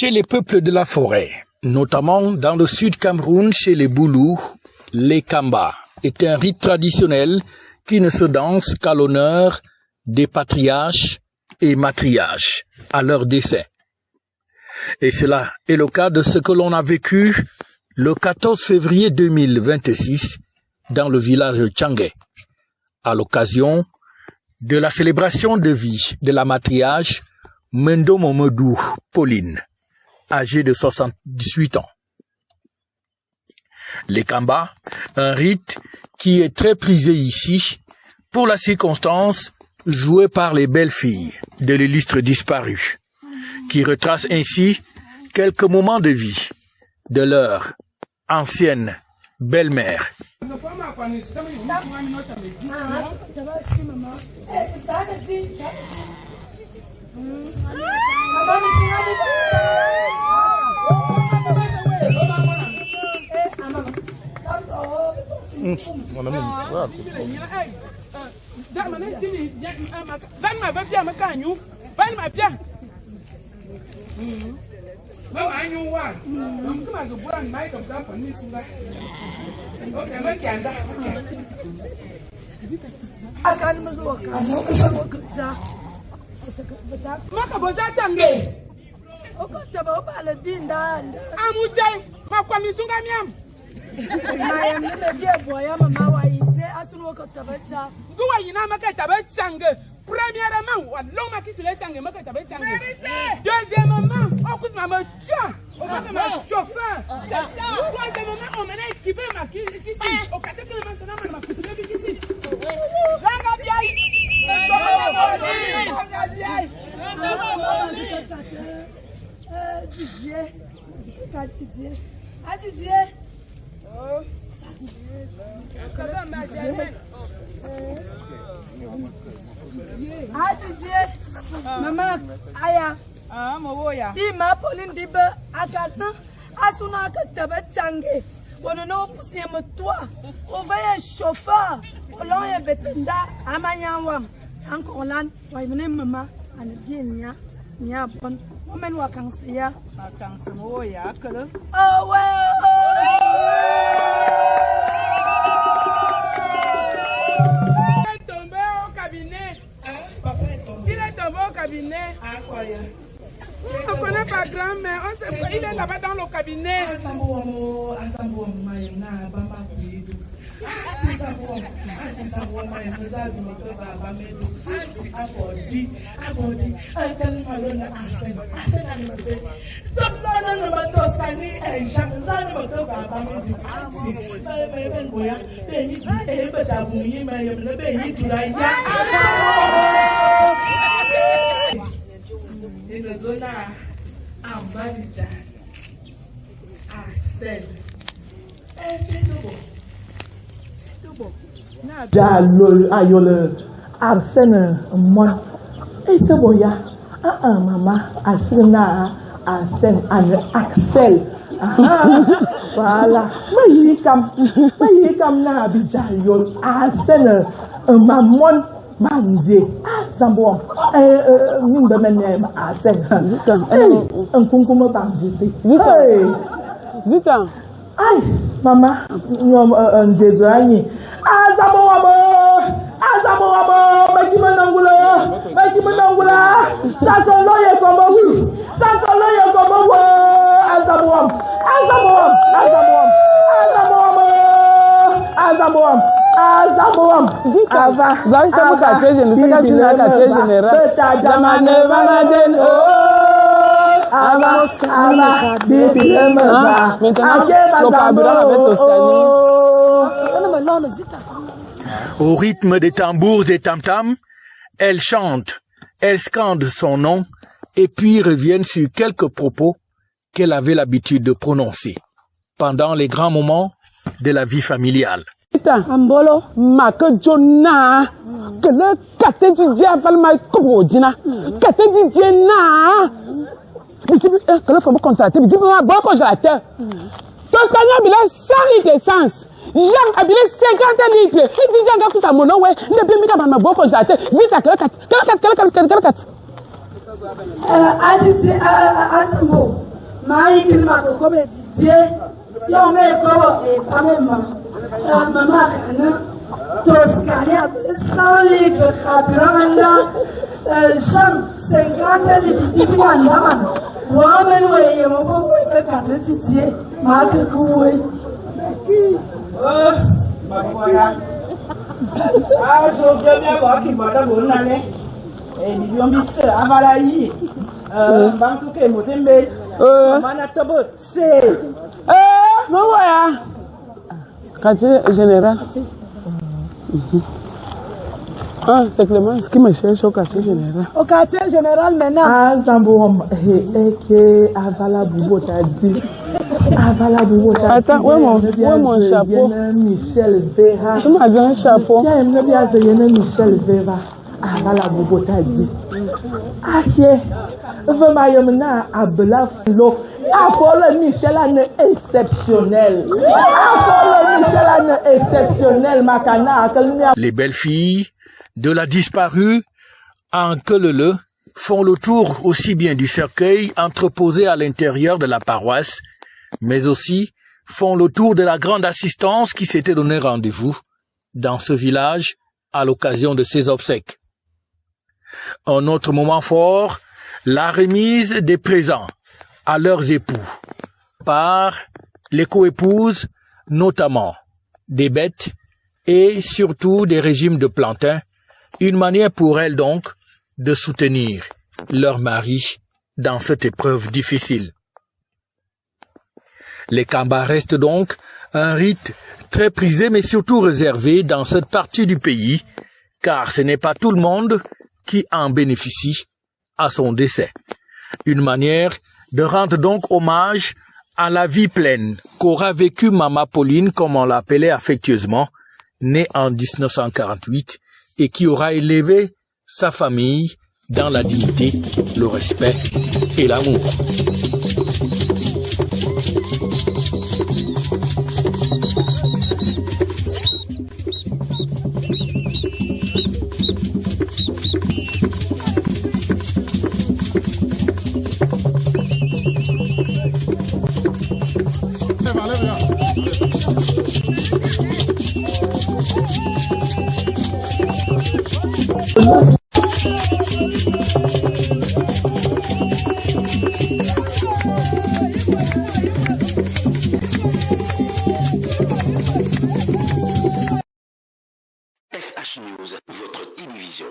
Chez les peuples de la forêt, notamment dans le sud Cameroun, chez les Boulous, les Kamba est un rite traditionnel qui ne se danse qu'à l'honneur des patriarches et matriarches à leur décès. Et cela est le cas de ce que l'on a vécu le 14 février 2026 dans le village de Tchangé, à l'occasion de la célébration de vie de la matriarche Mendo Momodou Pauline, âgée de 78 ans. Les Kamba, un rite qui est très prisé ici pour la circonstance jouée par les belles filles de l'illustre disparu, qui retrace ainsi quelques moments de vie de leur ancienne belle-mère. Premièrement, deuxièmement, on coupe ma chauffeur. Troisièmement, on m'a équipé ma cuisine. Au quatrième, on m'a coupé ma cuisine. Maman, aya. Ima Pauline Dibe, Agata, Asuna Kataba Tchangé. On ne nous pousse toi. On va y chauffeur. On l'a y betenda. Amayawam. Encore là, on va y mener maman. On est bien, nia bon. On mène Wakansia. Wakansia, oh ouais. Cabinet. On ne connaît pas grand-mère, il est là-bas dans le cabinet. In la zone Ambadija, Axel, Ayol Arsène Mon et Toboya, maman, Arsena, Arsène, Axel. Voilà, mais il comme na Abidjan, Arsène, maman. Mandé, Sambo, nous de mener à 5 un concours bandité. Zita, aïe, maman, nous un Jésus, Azabo, Makimangula, Sakoloye comme oui, Sakoloye comme oui, Azabo, Ava, Au rythme des tambours et tam-tams, elle chante, elle scande son nom et puis reviennent sur quelques propos qu'elle avait l'habitude de prononcer pendant les grands moments de la vie familiale. Ambolo, Makajona, que le catédien Valma Kobodina, catédien, que le fameux contracté, mais dis-moi, bon congélateur. Toscana, il a 100 litres d'essence. Jean a bien 50 litres. Il disait que ça mon nom, ouais, il a bien mis dans ma bon congélateur. Zita, quel Maï qui m'a comme Didier, l'homme est comme et pas même maman Toscania, 100 livres, Cabranda, Jean, 50 livres, Wandaman, Waman, way, mon pauvre, que 4 Didier, Marc Coué. Voilà. Ah, je viens voir qui va d'abord l'année. Et nous avons mis ça à Valaï. Banque qui est montée, mais Manatobo, c'est. Mais voilà. Quartier général. Ah, c'est Clément, ce qui me cherche au quartier général. Au quartier général maintenant. Ah, Zambouam, et Avala Boubo t'a dit. Avala Boubo t'a dit. Attends, où est mon chapeau? Michel Vera. Tu m'as dit un chapeau. Tiens, il me dit à Michel Vera. Avala Boubo t'a dit. Ah, tiens. Vemayamna Abla Flo. Apollo Michel est exceptionnel. Apollo Michel est exceptionnel, Makana. Les belles filles de la disparue en Kelele font le tour aussi bien du cercueil entreposé à l'intérieur de la paroisse, mais aussi font le tour de la grande assistance qui s'était donné rendez-vous dans ce village à l'occasion de ses obsèques. Un autre moment fort, la remise des présents à leurs époux par les coépouses, notamment des bêtes et surtout des régimes de plantain, une manière pour elles donc de soutenir leur mari dans cette épreuve difficile. Les Kamba restent donc un rite très prisé mais surtout réservé dans cette partie du pays, car ce n'est pas tout le monde qui en bénéficie à son décès. Une manière de rendre donc hommage à la vie pleine qu'aura vécue Mama Pauline, comme on l'appelait affectueusement, née en 1948 et qui aura élevé sa famille dans la dignité, le respect et l'amour. FH News, votre télévision.